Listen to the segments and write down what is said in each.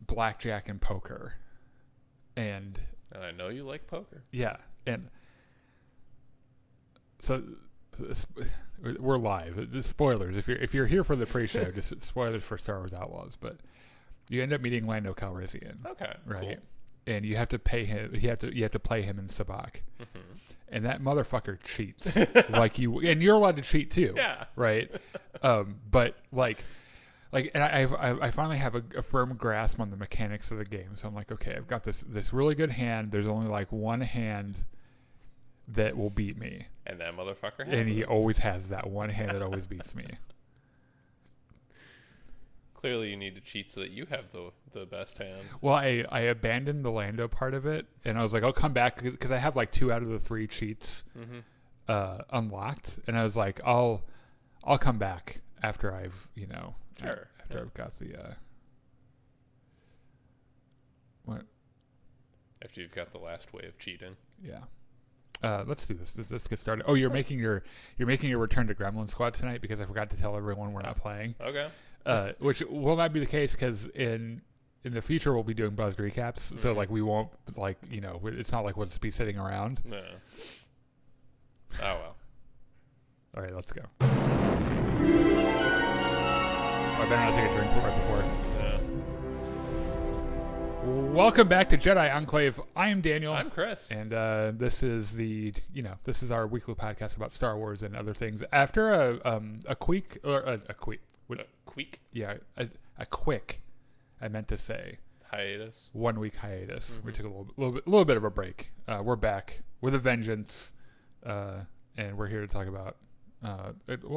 blackjack and poker. And I know you like poker. Yeah. And so we're live. Just spoilers. If you're here for the pre-show, just spoilers for Star Wars Outlaws. But you end up meeting Lando Calrissian. Okay. Right. Cool. And you have to pay him. You have to play him in Sabacc. Mm-hmm. And that motherfucker cheats. And you're allowed to cheat too. Yeah. Right. But and I finally have a firm grasp on the mechanics of the game. So I'm like, okay, I've got this really good hand. There's only like one hand that will beat me. And that motherfucker has And he it. always has that one hand that always beats me. Clearly you need to cheat so that you have the best hand. Well, I abandoned the Lando part of it, and I was like, I'll come back, because I have like 2 out of the 3 cheats unlocked, and I was like, I'll come back after I've, Sure. I've got the what? After you've got the last way of cheating. Yeah. Let's do this. Let's get started. Oh, you're making your return to Gremlin Squad tonight, because I forgot to tell everyone we're not playing. Okay. Which will not be the case, because in the future we'll be doing buzzed recaps. Mm-hmm. So we won't it's not like we'll just be sitting around. No. Oh well. All right, let's go. I better not take a drink right before. Yeah. Welcome back to Jedi Enclave. I am Daniel. I'm Chris. And this is this is our weekly podcast about Star Wars and other things. After a quick. Yeah, a quick. I meant to say hiatus. 1 week hiatus. Mm-hmm. We took a little bit of a break. We're back with a vengeance, and we're here to talk about a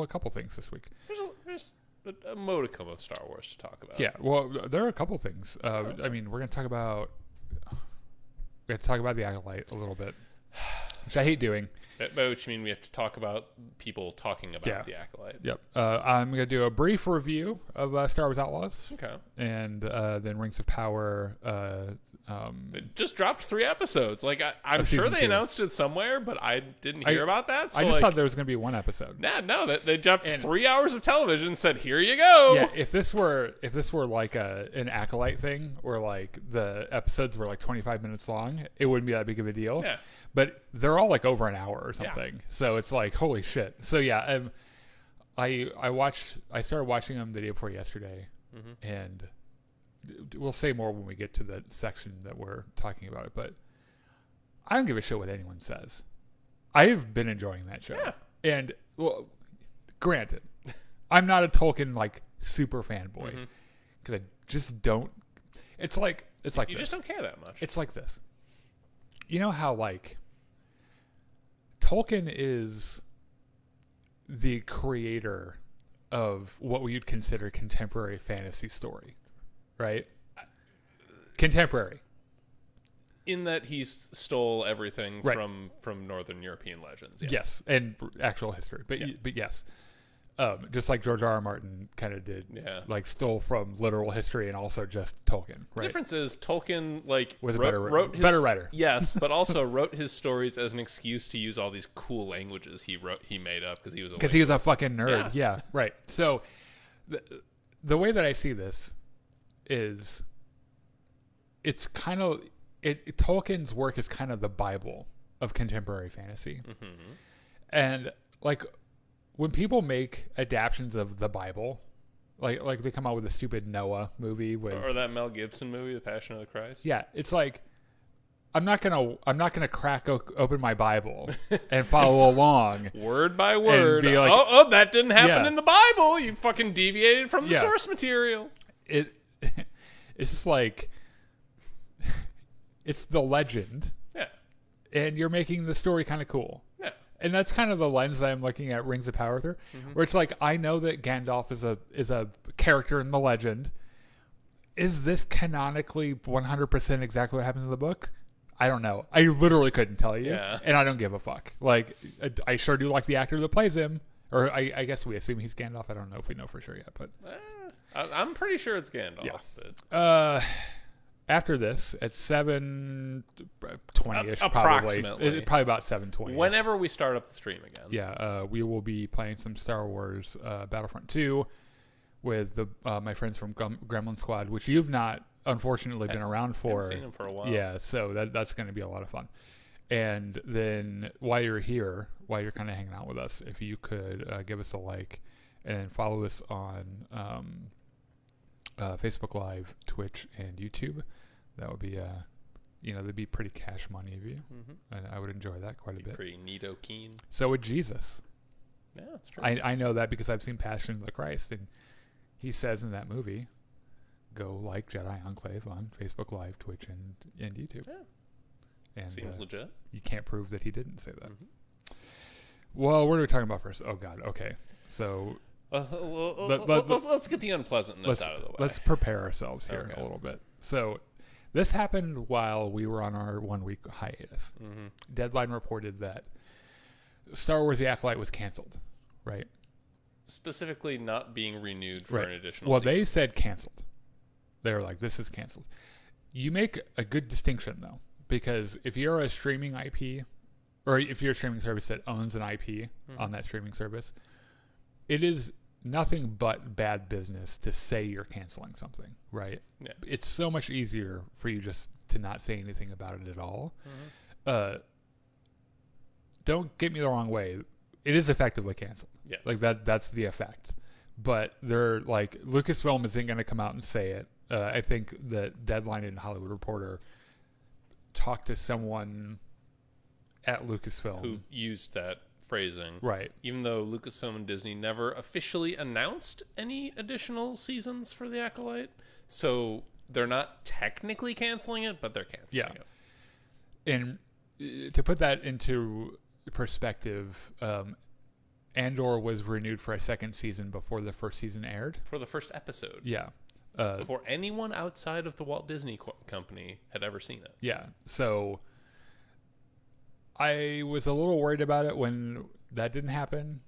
couple things this week. There's a modicum of Star Wars to talk about. Yeah, well, there are a couple things. I mean, we're going to talk about the Acolyte a little bit, which I hate doing. By which you mean we have to talk about people talking about the Acolyte. Yep. I'm going to do a brief review of Star Wars Outlaws. Okay. And then Rings of Power. It just dropped 3 episodes. I'm sure they announced it somewhere, but I didn't hear about that. So I just thought there was going to be 1 episode. No, they dropped 3 hours of television and said, "Here you go." Yeah, if this were like an Acolyte thing, or like the episodes were like 25 minutes long, it wouldn't be that big of a deal. Yeah. But they're all like over an hour or something. Yeah. So it's like, holy shit. So yeah, I started watching them the day before yesterday, and we'll say more when we get to the section that we're talking about it, but I don't give a shit what anyone says. I've been enjoying that show. Yeah. And well, granted, I'm not a Tolkien super fanboy, because I just don't. It's like you just don't care that much. It's like this. You know how Tolkien is the creator of what you'd consider contemporary fantasy story, right? Contemporary. In that he stole everything right. from Northern European legends. Yes, and actual history. But yes. Just like George R.R. Martin kind of did, stole from literal history and also just Tolkien. Right? The difference is Tolkien was wrote better writer. Yes, but also wrote his stories as an excuse to use all these cool languages he made up because he was a fucking nerd. Yeah, right. So the way that I see this is, it's kind of Tolkien's work is kind of the Bible of contemporary fantasy, and when people make adaptions of the Bible, like they come out with a stupid Noah movie or that Mel Gibson movie, The Passion of the Christ. Yeah, it's like I'm not gonna crack open my Bible and follow along word by word. Be like, oh, that didn't happen in the Bible. You fucking deviated from the source material. It's just like it's the legend. Yeah, and you're making the story kind of cool. Yeah. And that's kind of the lens that I'm looking at Rings of Power through, where it's like, I know that Gandalf is a character in the legend. Is this canonically 100% exactly what happens in the book? I don't know. I literally couldn't tell you, and I don't give a fuck. I sure do like the actor that plays him, or I guess we assume he's Gandalf. I don't know if we know for sure yet, but I'm pretty sure it's Gandalf. Yeah. But after this, at 7:20ish, approximately, probably about 7:20. Whenever we start up the stream again. Yeah, we will be playing some Star Wars Battlefront 2 with my friends from Gremlin Squad, which you've not unfortunately been around for. I've seen him for a while. Yeah, so that's going to be a lot of fun. And then while you're here, while you're kind of hanging out with us, if you could give us a like and follow us on Facebook Live, Twitch, and YouTube, that would be that'd be pretty cash money of you. And I would enjoy that quite a bit. Pretty neato keen. So would Jesus. Yeah, that's true. I know that because I've seen Passion of the Christ, and he says in that movie, go like Jedi Enclave on Facebook Live, Twitch, and YouTube. Yeah. And, seems legit. You can't prove that he didn't say that. Well, what are we talking about first? Oh, God. Okay. So let's get the unpleasantness out of the way. Let's prepare ourselves here a little bit. So this happened while we were on our 1 week hiatus. Deadline reported that Star Wars The Acolyte was canceled, right? Specifically not being renewed for an additional season. They said canceled. They were like, this is canceled. You make a good distinction, though, because if you're a streaming IP, or if you're a streaming service that owns an IP on that streaming service, it is nothing but bad business to say you're canceling something, right? Yeah. It's so much easier for you just to not say anything about it at all. Don't get me the wrong way. It is effectively canceled. Yes. Like that's the effect. But they're like, Lucasfilm isn't going to come out and say it. I think that Deadline and Hollywood Reporter talked to someone at Lucasfilm who used that phrasing. Right. Even though Lucasfilm and Disney never officially announced any additional seasons for The Acolyte. So they're not technically canceling it, but they're canceling it. And to put that into perspective, Andor was renewed for a second season before the first season aired. For the first episode. Yeah. Before anyone outside of the Walt Disney Company had ever seen it. Yeah. So I was a little worried about it when that didn't happen,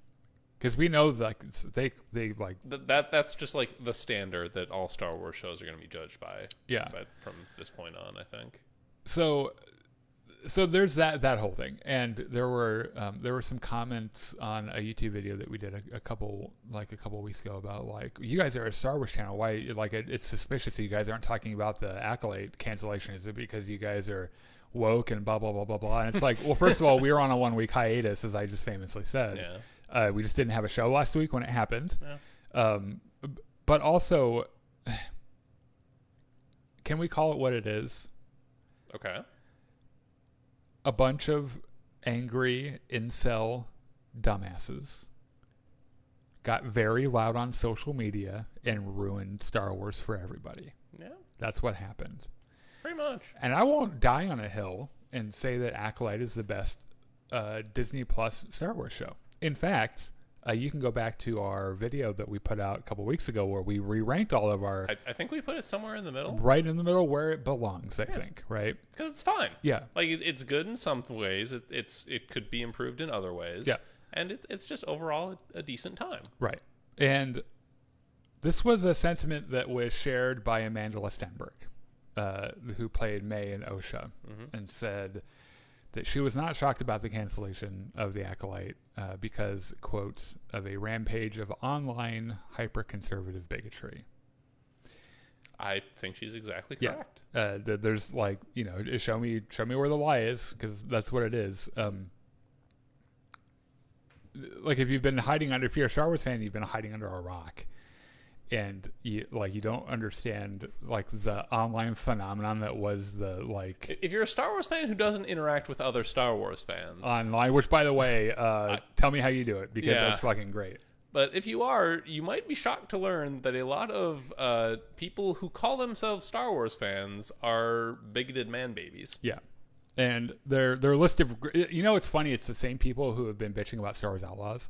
because we know like they like that's just like the standard that all Star Wars shows are going to be judged by. Yeah. But from this point on, I think. So there's that whole thing, and there were some comments on a YouTube video that we did a couple weeks ago about like, you guys are a Star Wars channel, why like it's suspicious that you guys aren't talking about the Acolyte cancellation. Is it because you guys are woke and blah blah blah blah blah? And it's like, well, first of all, we were on a 1 week hiatus, as I just famously said. Yeah. We just didn't have a show last week when it happened. Yeah. But also, can we call it what it is? Okay. A bunch of angry incel dumbasses got very loud on social media and ruined Star Wars for everybody. Yeah. That's what happened. Pretty much. And I won't die on a hill and say that Acolyte is the best Disney Plus Star Wars show. In fact, you can go back to our video that we put out a couple weeks ago where we re-ranked all of our... I think we put it somewhere in the middle. Right in the middle where it belongs, I think, right? Because it's fine. Yeah. Like, it's good in some ways. It could be improved in other ways. Yeah. And it's just overall a decent time. Right. And this was a sentiment that was shared by Amanda Stenberg, who played May in OSHA, and said that she was not shocked about the cancellation of The Acolyte because, quotes, of a rampage of online hyper-conservative bigotry. I think she's exactly correct. Yeah. There's like, show me where the lie is, because that's what it is. Like if you're a Star Wars fan, you've been hiding under a rock. And you don't understand like the online phenomenon that was the like. If you're a Star Wars fan who doesn't interact with other Star Wars fans online, which by the way, tell me how you do it, because that's fucking great. But if you are, you might be shocked to learn that a lot of people who call themselves Star Wars fans are bigoted man babies. Yeah. And their list of, it's funny. It's the same people who have been bitching about Star Wars Outlaws.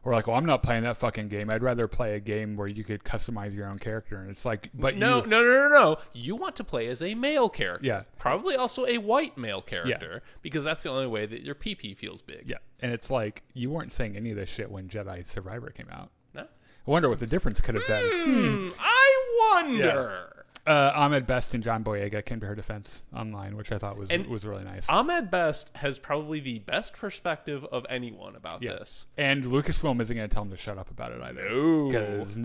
Or like, well, I'm not playing that fucking game. I'd rather play a game where you could customize your own character. And it's like, but no. You want to play as a male character. Yeah. Probably also a white male character, because that's the only way that your PP feels big. Yeah. And it's like, you weren't saying any of this shit when Jedi Survivor came out. No. I wonder what the difference could have been. I wonder. Yeah. Ahmed Best and John Boyega came to her defense online, which I thought was really nice. Ahmed Best has probably the best perspective of anyone about this. And Lucasfilm isn't going to tell him to shut up about it either. No. Because,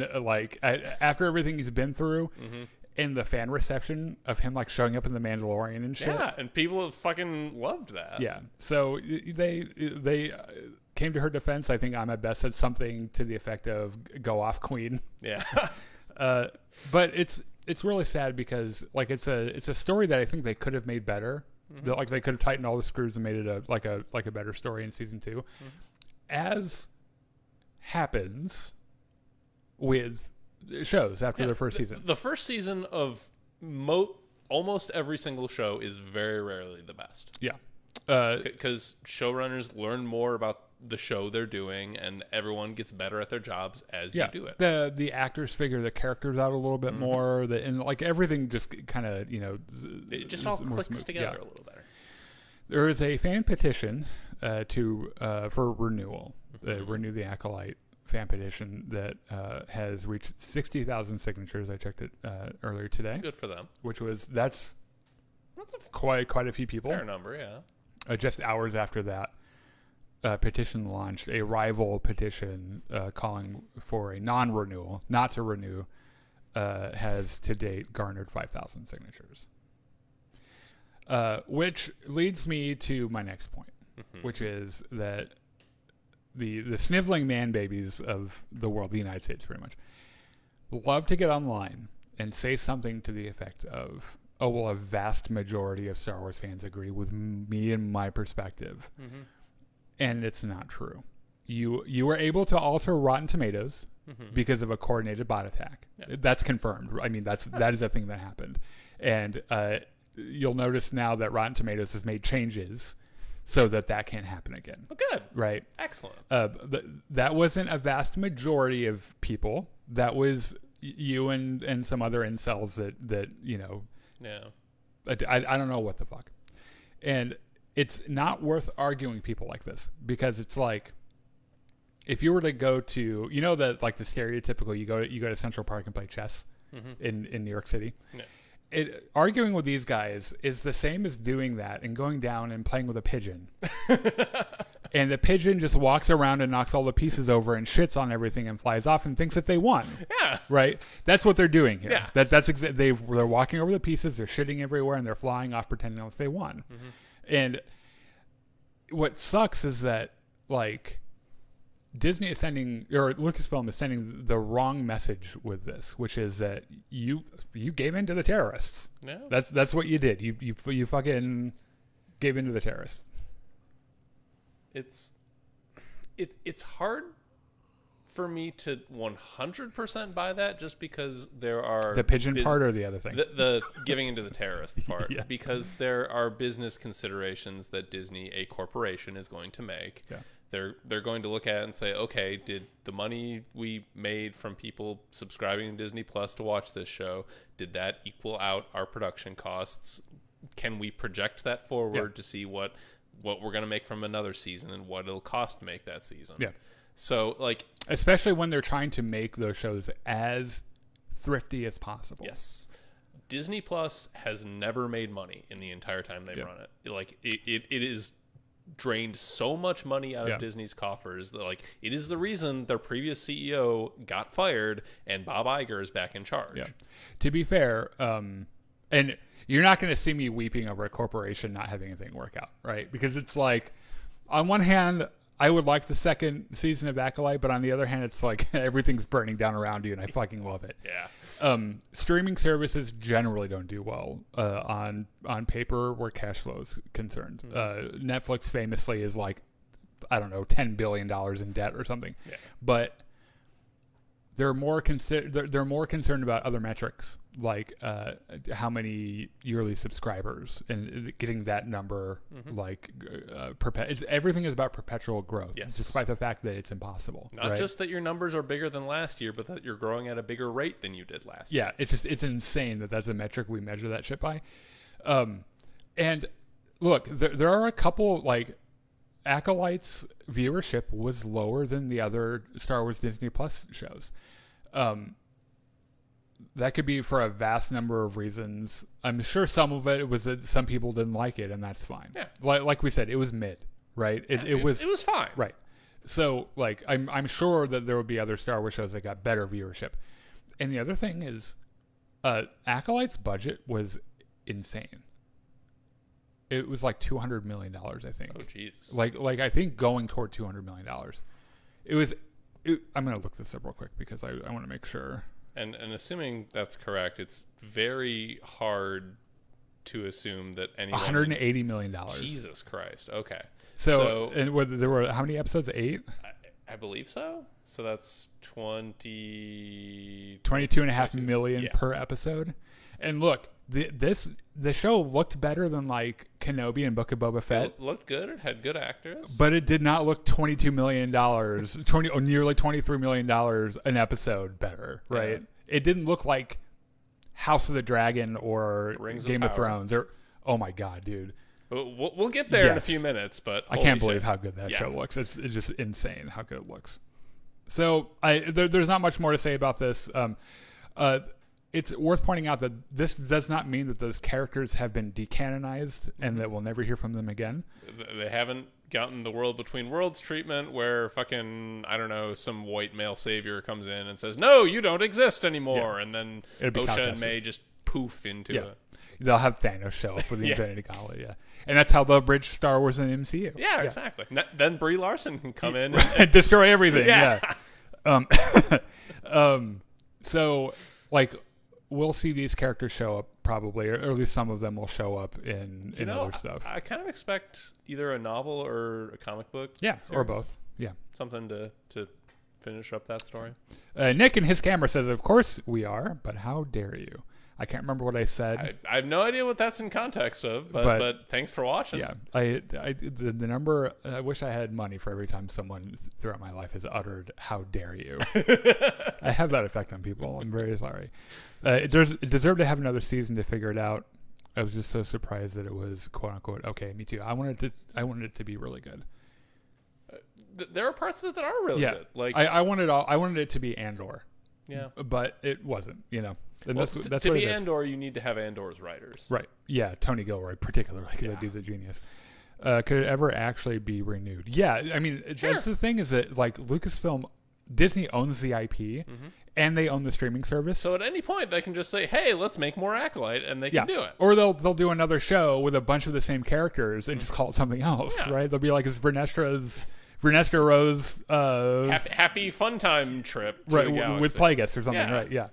after everything he's been through, and the fan reception of him like showing up in the Mandalorian and shit. Yeah, and people have fucking loved that. Yeah. So they came to her defense. I think Ahmed Best said something to the effect of "Go off, Queen." Yeah. But it's really sad because like it's a story that I think they could have made better. That, like they could have tightened all the screws and made it a better story in season 2. As happens with shows after their first season. The first season of almost every single show is very rarely the best. Yeah. Because showrunners learn more about the show they're doing, and everyone gets better at their jobs as you do it. The actors figure the characters out a little bit more, and like everything just kind of it just all clicks together a little better. There is a fan petition for renewal, Renew the Acolyte fan petition that has reached 60,000 signatures. I checked it earlier today. Good for them. That's quite a few people. Fair number, yeah. Just hours after that petition launched, a rival petition calling for a non-renewal, not to renew, has to date garnered 5,000 signatures. Which leads me to my next point, which is that the sniveling man babies of the world, the United States pretty much, love to get online and say something to the effect of, oh, well, a vast majority of Star Wars fans agree with me and my perspective. And it's not true. You were able to alter Rotten Tomatoes because of a coordinated bot attack. Yeah. That's confirmed. I mean, that is a thing that happened. And you'll notice now that Rotten Tomatoes has made changes so that can't happen again. Oh, good. Right? Excellent. That wasn't a vast majority of people. That was you and some other incels that Yeah. I don't know what the fuck. And it's not worth arguing people like this, because it's like, if you were to go to, that like the stereotypical, you go to Central Park and play chess in New York City. Yeah. Arguing with these guys is the same as doing that and going down and playing with a pigeon. And the pigeon just walks around and knocks all the pieces over and shits on everything and flies off and thinks that they won. Yeah. Right? That's what they're doing here. Yeah. They're walking over the pieces, they're shitting everywhere, and they're flying off pretending like they won. And what sucks is that, like, Disney is sending, or Lucasfilm is sending the wrong message with this, which is that you gave in to the terrorists. Yeah. That's what you did. You fucking gave in to the terrorists. It's hard for me to 100% buy that, just because there are the pigeon part or the other thing, the giving into the terrorists part. Yeah. Because there are business considerations that Disney, a corporation, is going to make. Yeah. They're going to look at it and say, okay, did the money we made from people subscribing to Disney Plus to watch this show, did that equal out our production costs? Can we project that forward to see what we're going to make from another season and what it'll cost to make that season? Yeah. So, like, especially when they're trying to make those shows as thrifty as possible. Yes. Disney Plus has never made money in the entire time they've run it. Like, it is drained so much money out of Disney's coffers that, like, it is the reason their previous CEO got fired and Bob Iger is back in charge. Yeah. To be fair, and you're not going to see me weeping over a corporation not having anything work out, right? Because it's like, on one hand, I would like the second season of Acolyte, but on the other hand, it's like everything's burning down around you, and I fucking love it. Yeah. Streaming services generally don't do well on paper where cash flow is concerned. Netflix famously is like, I don't know, $10 billion in debt or something. Yeah. But they're more concerned about other metrics, like how many yearly subscribers and getting that number. Like everything is about perpetual growth, despite the fact that it's impossible. Not just that your numbers are bigger than last year, but that you're growing at a bigger rate than you did last year. Yeah, it's insane that that's a metric we measure that shit by. And look, there are a couple, like, Acolyte's viewership was lower than the other Star Wars Disney Plus shows. That could be for a vast number of reasons. I'm sure some of it was that some people didn't like it, and that's fine. Yeah. Like we said, it was mid, right? It was fine. Right. So, like, I'm sure that there would be other Star Wars shows that got better viewership. And the other thing is, Acolyte's budget was insane. It was like $200 million, I think. Oh, jeez. Like I think going toward $200 million. I'm going to look this up real quick because I want to make sure. And assuming that's correct, it's very hard to assume that anyone... $180 million. Jesus Christ. Okay. So and there were how many episodes? 8? I believe so. So that's 22 and a half million per episode. And look, the show looked better than like Kenobi and Book of Boba Fett. It looked good. It had good actors. But it did not look $22 million, nearly $23 million an episode better, right? Yeah. It didn't look like House of the Dragon or Game of Thrones. Or, oh my God, dude. We'll get there in a few minutes, but I can't believe how good that show looks. It's just insane how good it looks. So there's not much more to say about this. It's worth pointing out that this does not mean that those characters have been decanonized and that we'll never hear from them again. They haven't gotten the World Between Worlds treatment where fucking, I don't know, some white male savior comes in and says, no, you don't exist anymore. Yeah. And then Osha and May just poof into it. They'll have Thanos show up with the Infinity Gauntlet, And that's how they'll bridge Star Wars and MCU. Yeah, exactly. Then Brie Larson can come in and destroy everything. So, like, we'll see these characters show up probably, or at least some of them will show up in other stuff. I kind of expect either a novel or a comic book. Yeah, series. Or both. Yeah. Something to finish up that story. Nick in his camera says, of course we are, but how dare you? I can't remember what I said. I have no idea what that's in context of, but thanks for watching. Yeah, the number. I wish I had money for every time someone throughout my life has uttered "How dare you." I have that effect on people. I'm very sorry. It deserved to have another season to figure it out. I was just so surprised that it was quote unquote okay. Me too. I wanted it to be really good. There are parts of it that are really good. Like I wanted it to be Andor. Yeah, but it wasn't. And well, that's to what be it is. Andor, you need to have Andor's writers. Right. Yeah, Tony Gilroy particularly, because that dude's a genius. Could it ever actually be renewed? Yeah, I mean, that's the thing is that, like, Lucasfilm, Disney owns the IP, and they own the streaming service. So at any point, they can just say, hey, let's make more Acolyte, and they can do it. Or they'll do another show with a bunch of the same characters and just call it something else, right? They'll be like, it's Vernestra Rose... happy fun time trip to right, the galaxy. With Plagueis or something, right? Yeah.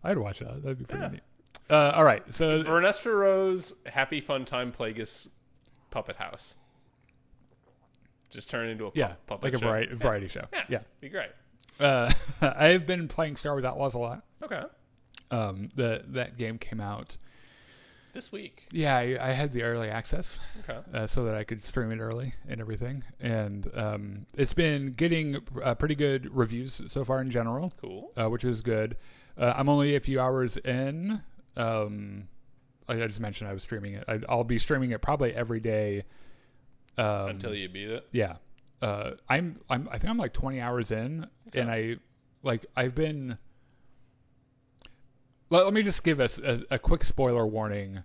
I'd watch that. That'd be pretty neat. All right, so Vernestra Rose, Happy Fun Time Plagueis Puppet House. Just turn it into a puppet like a show. variety show. Yeah, be great. I've been playing Star Wars Outlaws a lot. Okay. That game came out this week. Yeah, I had the early access, so that I could stream it early and everything, and it's been getting pretty good reviews so far in general. Cool, which is good. I'm only a few hours in. Like I just mentioned, I was streaming it. I'll be streaming it probably every day until you beat it. Yeah, I think I'm like 20 hours in, and I've been. Let me just give us a quick spoiler warning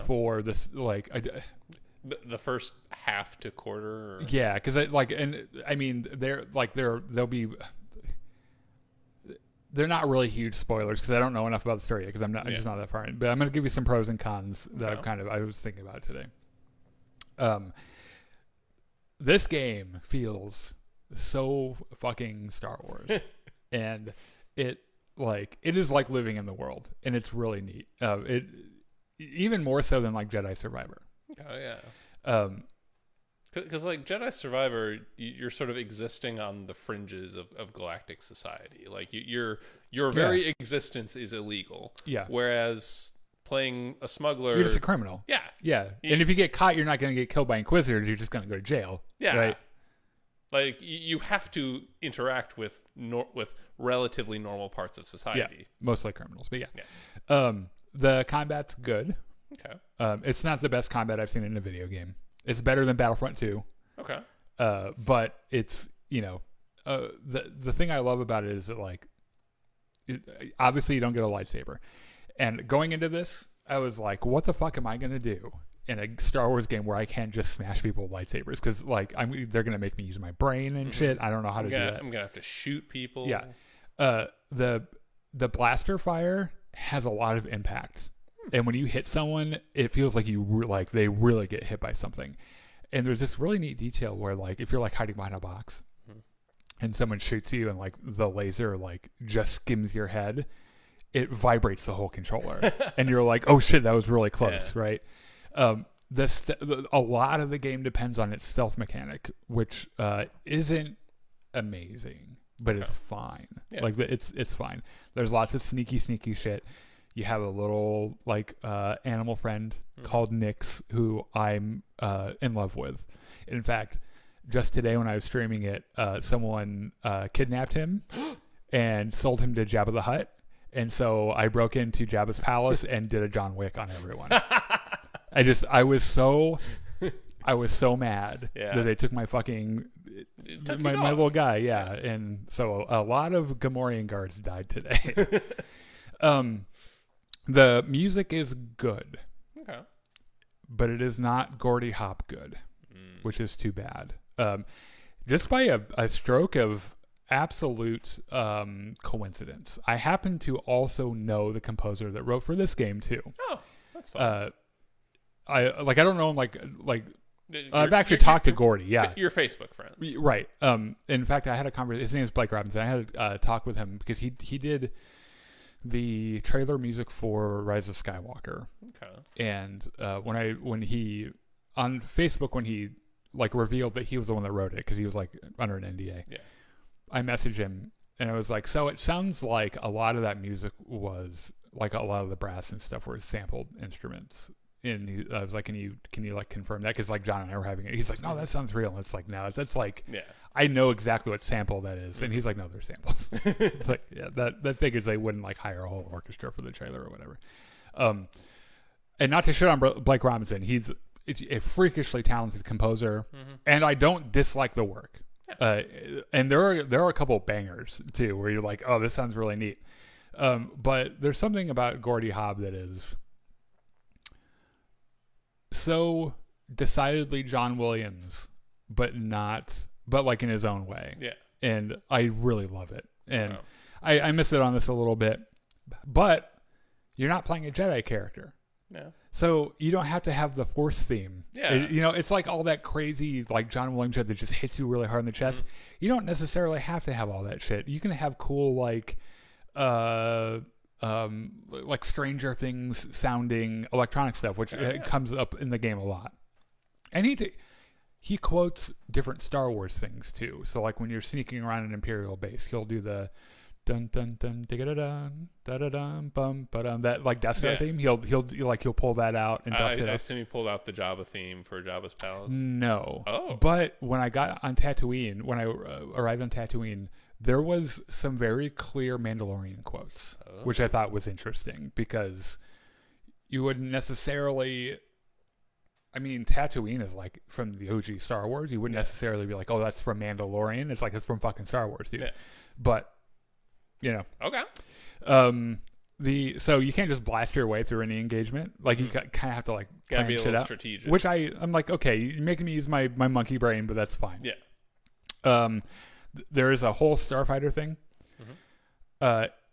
for this. Like, the first half to quarter. Or? Yeah, because they're not really huge spoilers because I don't know enough about the story yet because I'm just not that far in. But I'm going to give you some pros and cons that I was thinking about today. This game feels so fucking Star Wars, and it is like living in the world, and it's really neat. It even more so than like Jedi Survivor. Oh yeah. Because like Jedi Survivor, you're sort of existing on the fringes of galactic society. Like your very existence is illegal. Yeah. Whereas playing a smuggler, you're just a criminal. Yeah. Yeah. And if you get caught, you're not going to get killed by Inquisitors. You're just going to go to jail. Yeah. Right. Like you have to interact with relatively normal parts of society. Yeah. Mostly criminals, but yeah. The combat's good. Okay. It's not the best combat I've seen in a video game. It's better than Battlefront 2. Okay. But it's, the thing I love about it is that, like, obviously you don't get a lightsaber. And going into this, I was like, what the fuck am I going to do in a Star Wars game where I can't just smash people with lightsabers? Because, like, they're going to make me use my brain and shit. I don't know how to do that. I'm going to have to shoot people. Yeah. the blaster fire has a lot of impact. And when you hit someone, it feels like they really get hit by something. And there's this really neat detail where, like, if you're like hiding behind a box and someone shoots you and like the laser like just skims your head, it vibrates the whole controller. And you're like, oh shit, that was really close, right? A lot of the game depends on its stealth mechanic, which isn't amazing, but it's fine. Like it's fine. There's lots of sneaky shit. You have a little like animal friend called Nyx who I'm in love with. In fact, just today when I was streaming it, someone kidnapped him and sold him to Jabba the Hutt. And so I broke into Jabba's palace and did a John Wick on everyone. I was so mad that they took my fucking my little guy, and so a lot of Gamorrean guards died today. The music is good, but it is not Gordy Hop good, which is too bad. Just by a stroke of absolute coincidence, I happen to also know the composer that wrote for this game too. Oh, that's fun. I don't know him like I've actually talked to Gordy. Yeah, your Facebook friends, right? In fact, I had a conversation. His name is Blake Robinson. I had a talk with him because he did the trailer music for Rise of Skywalker. And when he on Facebook when he like revealed that he was the one that wrote it because he was like under an NDA. Yeah, I messaged him and I was like, so it sounds like a lot of that music was like a lot of the brass and stuff were sampled instruments. And I was like, can you like confirm that? Because like John and I were having it. He's like, no, that sounds real. And it's like, no, that's like, I know exactly what sample that is. And he's like, no, they're samples. It's like, yeah, that figures they wouldn't like hire a whole orchestra for the trailer or whatever. And not to shit on Blake Robinson, he's a freakishly talented composer, and I don't dislike the work. And there are a couple bangers too, where you're like, oh, this sounds really neat. But there's something about Gordy Hobb that is so decidedly John Williams, but like in his own way. Yeah. And I really love it. And I miss it on this a little bit, but you're not playing a Jedi character. No. So you don't have to have the Force theme. Yeah. It's like all that crazy, like John Williams that just hits you really hard in the chest. You don't necessarily have to have all that shit. You can have cool, like Stranger Things sounding electronic stuff, which comes up in the game a lot. And he quotes different Star Wars things too. So like when you're sneaking around an Imperial base, he'll do the dun dun dun digga dun da da dun bum ba-dum, that like Death Star theme. He'll pull that out and dust it up. I assume he pulled out the Jabba theme for Jabba's palace. No. Oh. But when I got on Tatooine, when I arrived on Tatooine, there was some very clear Mandalorian quotes, which I thought was interesting because you wouldn't necessarily. I mean, Tatooine is like from the OG Star Wars. You wouldn't necessarily be like, "Oh, that's from Mandalorian." It's like it's from fucking Star Wars, dude. Yeah. But okay. So you can't just blast your way through any engagement. Like you kind of have to like gotta be a little out, strategic. Which I'm like, okay, you're making me use my monkey brain, but that's fine. Yeah. There is a whole Starfighter thing.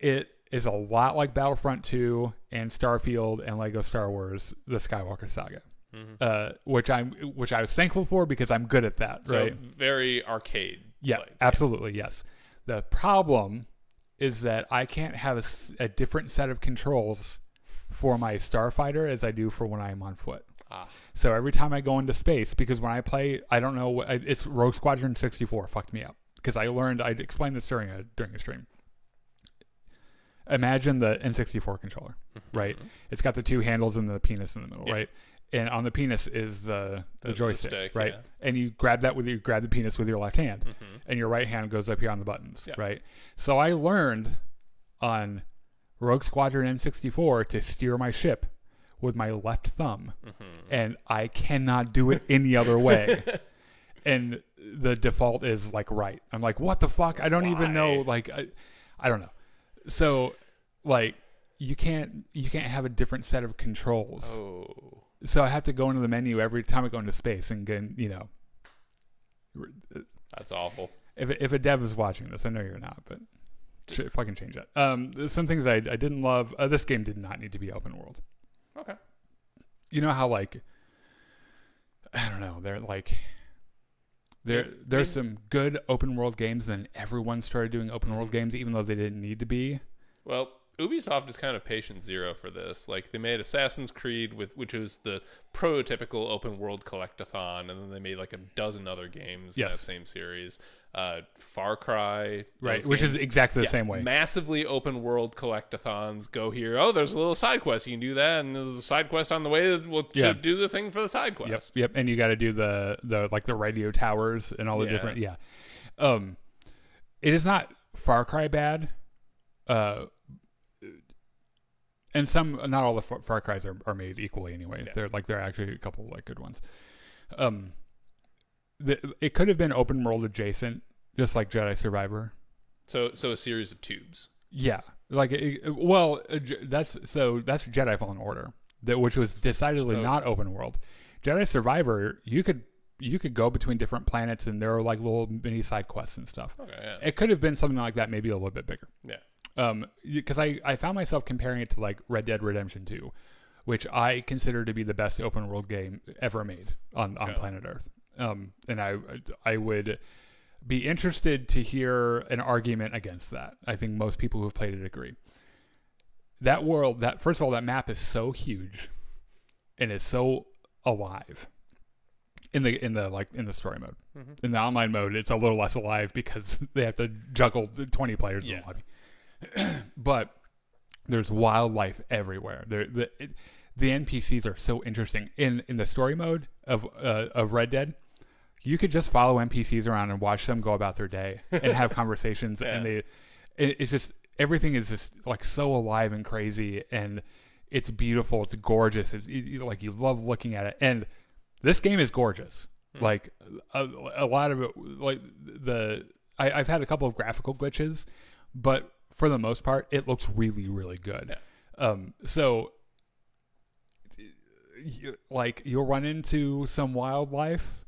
It is a lot like Battlefront 2 and Starfield and Lego Star Wars: The Skywalker Saga. Which I was thankful for because I'm good at that. So right? Very arcade. Yeah, absolutely. Yes. The problem is that I can't have a different set of controls for my Starfighter as I do for when I'm on foot. So every time I go into space, because when I play, I don't know, it's Rogue Squadron 64 fucked me up because I explained this during a stream. Imagine the N64 controller, right? It's got the two handles and the penis in the middle, right? And on the penis is the joystick, right? Yeah. And you grab the penis with your left hand, and your right hand goes up here on the buttons, right? So I learned on Rogue Squadron N64 to steer my ship with my left thumb, and I cannot do it any other way. And the default is like right. I'm like, what the fuck? I don't even know. Like, I don't know. So, like, you can't have a different set of controls. Oh. So I have to go into the menu every time I go into space and get, That's awful. If a dev is watching this, I know you're not, but If I can change that. Some things I didn't love. This game did not need to be open world. Okay. You know how I don't know. There's some good open world games, then everyone started doing open world games, even though they didn't need to be. Well, Ubisoft is kind of patient zero for this. They made Assassin's Creed, which was the prototypical open world collectathon, and then they made a dozen other games in that same series. Far Cry, right, which is exactly the same way. Massively open world collectathons. Go here. Oh, there's a little side quest. You can do that, and there's a side quest on the way to do the thing for the side quest. Yep. And you got to do the radio towers and all the different. Yeah. It is not Far Cry bad. And not all the Far Cries are made equally anyway. Yeah. They're actually a couple good ones. It could have been open world adjacent, just like Jedi Survivor. So a series of tubes. Yeah, that's Jedi Fallen Order, which was decidedly not open world. Jedi Survivor, you could go between different planets, and there are little mini side quests and stuff. Okay, yeah. It could have been something like that, maybe a little bit bigger. Yeah. Because I found myself comparing it to Red Dead Redemption 2, which I consider to be the best open world game ever made on planet Earth. And I would be interested to hear an argument against that. I think most people who have played it agree. That world, first of all, that map is so huge, and it's so alive. In the story mode, in the online mode, it's a little less alive because they have to juggle 20 players in the lobby. But there's wildlife everywhere. The NPCs are so interesting. In the story mode of Red Dead, you could just follow NPCs around and watch them go about their day and have conversations. Yeah. And it's just everything is just so alive and crazy, and it's beautiful. It's gorgeous. You love looking at it. And this game is gorgeous. A lot of it, I've had a couple of graphical glitches, but for the most part, it looks really, really good. Yeah. So, you'll run into some wildlife,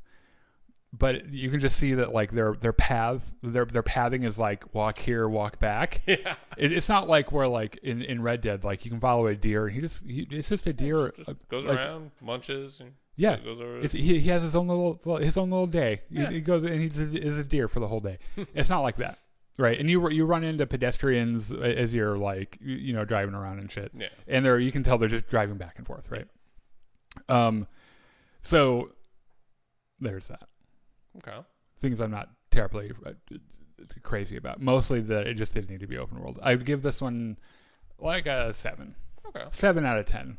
but you can just see that their pathing is walk here, walk back. Yeah. It's not where in Red Dead you can follow a deer. It's just a deer goes around, munches. And yeah, goes over. He has his own little day. Yeah. He goes and he is a deer for the whole day. It's not like that. Right, and you run into pedestrians as you're driving around and shit. Yeah. And you can tell they're just driving back and forth, right? So there's that. Okay. Things I'm not terribly crazy about. Mostly that it just didn't need to be open world. I would give this one a 7. Okay. 7 out of 10.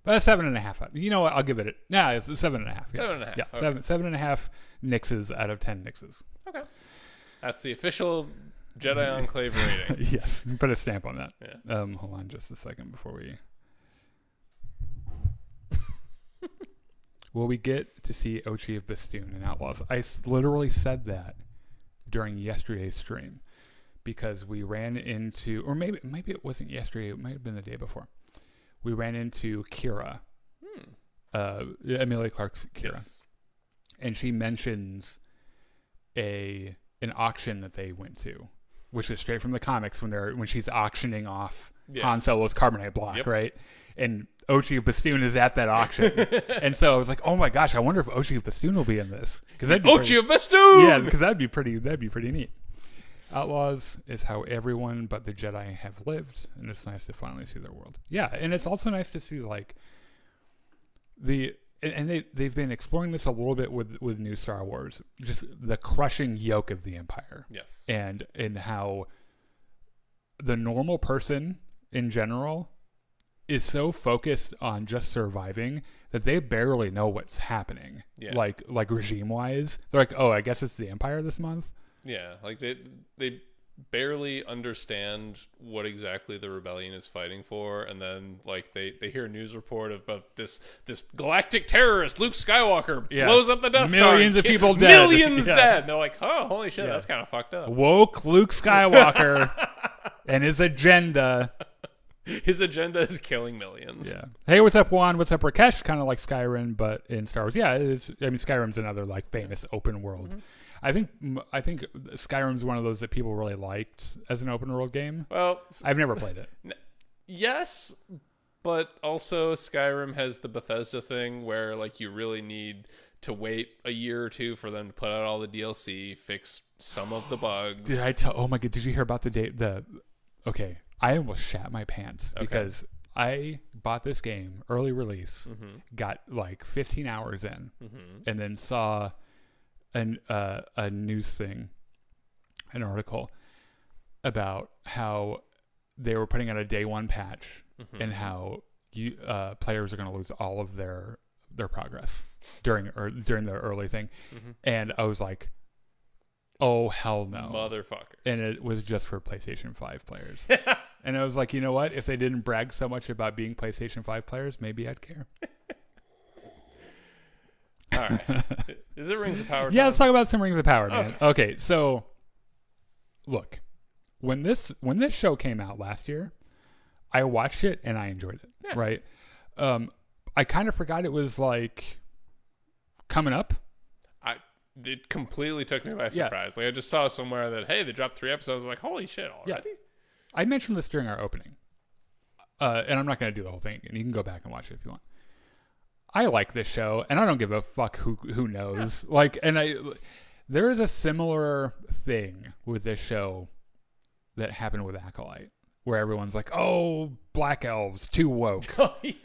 But a 7.5. You know what? I'll give it. It's a 7.5. Yeah. 7.5. Yeah. Okay. 7.5 Nixes out of 10 Nixes. Okay. That's the official Jedi Enclave rating. Yes, put a stamp on that. Yeah. Hold on just a second before we... Will we get to see Ochi of Bastoon in Outlaws? I literally said that during yesterday's stream because we ran into... Or maybe it wasn't yesterday. It might have been the day before. We ran into Kira. Emilia Clarke's Kira. Yes. And she mentions an auction that they went to, which is straight from the comics when she's auctioning off Han Solo's carbonite block, right? And Ochi of Bastoon is at that auction. And so I was like, oh my gosh, I wonder if Ochi of Bastoon will be in this. Ochi of Bastoon! Yeah, because that'd be pretty neat. Outlaws is how everyone but the Jedi have lived, and it's nice to finally see their world. Yeah, and it's also nice to see they've been exploring this a little bit with new Star Wars, just the crushing yoke of the Empire. Yes. And how the normal person in general is so focused on just surviving that they barely know what's happening. Yeah. Like regime wise. They're like, oh, I guess it's the Empire this month. Yeah. They barely understand what exactly the rebellion is fighting for, and then they hear a news report of this galactic terrorist Luke Skywalker blows up the Death Star, millions of people dead, dead. And they're like, oh, holy shit, that's kind of fucked up. Woke Luke Skywalker and his agenda. His agenda is killing millions. Yeah. Hey, what's up, Juan? What's up, Rakesh? Kind of like Skyrim, but in Star Wars. Yeah, it is. I mean, Skyrim's another famous open world. Mm-hmm. I think Skyrim's one of those that people really liked as an open world game. Well, I've never played it. Yes, but also Skyrim has the Bethesda thing where like you really need to wait a year or two for them to put out all the DLC, fix some of the bugs. Did I tell? Oh my god! Did you hear about Okay, I almost shat my pants because I bought this game early release, got like 15 hours in, and then saw a news thing, an article about how they were putting out a day one patch and how players are going to lose all of their progress during the early thing, and I was like, oh hell no, motherfuckers! And it was just for PlayStation 5 players. And I was like, you know what? If they didn't brag so much about being PlayStation 5 players, maybe I'd care. All right. Is it Rings of Power time? Yeah, let's talk about some Rings of Power, man. Okay, so look, when this show came out last year, I watched it and I enjoyed it. Yeah. Right? I kind of forgot it was like coming up. It completely took me by surprise. Yeah. Like I just saw somewhere that hey, they dropped 3 episodes. I was like, holy shit, already? Yeah. I mentioned this during our opening, and I'm not going to do the whole thing. And you can go back and watch it if you want. I like this show, and I don't give a fuck who knows. Yeah. Like, and there is a similar thing with this show that happened with Acolyte, where everyone's like, "Oh, black elves, too woke." Oh yeah.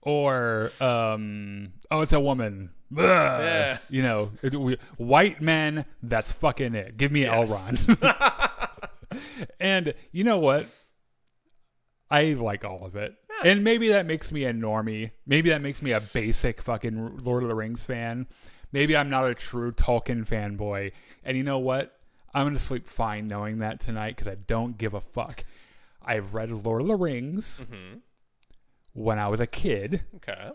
Or, oh, it's a woman. Yeah. You know, white men, that's fucking it. Give me Elrond. And you know what? I like all of it. Yeah. And maybe that makes me a normie. Maybe that makes me a basic fucking Lord of the Rings fan. Maybe I'm not a true Tolkien fanboy. And you know what? I'm going to sleep fine knowing that tonight because I don't give a fuck. I've read Lord of the Rings when I was a kid. Okay.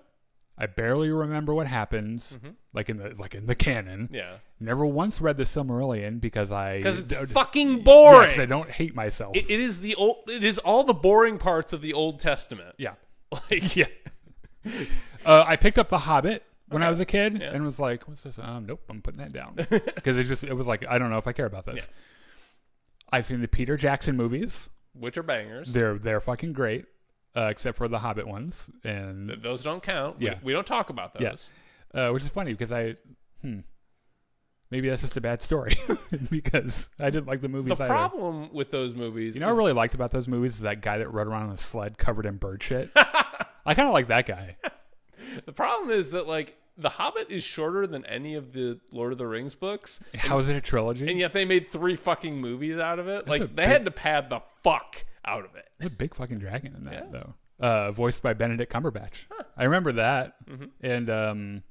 I barely remember what happens, like in the canon. Yeah. Never once read the Silmarillion because it's fucking boring. Because I don't hate myself. It is all the boring parts of the Old Testament. Yeah. Like yeah. I picked up The Hobbit when I was a kid and was like, "What's this?" Nope, I'm putting that down because it was like I don't know if I care about this. Yeah. I've seen the Peter Jackson movies, which are bangers. They're fucking great. Except for the Hobbit ones, and those don't count. Yeah. We don't talk about those. Yeah. Which is funny because maybe that's just a bad story because I didn't like the movies. The problem with those movies, what I really liked about those movies is that guy that rode around on a sled covered in bird shit. I kind of like that guy. The problem is that like The Hobbit is shorter than any of the Lord of the Rings books. How is it a trilogy? And yet they made 3 fucking movies out of it. They had to pad the fuck out of it. There's a big fucking dragon in that though. Voiced by Benedict Cumberbatch. Huh. I remember that. And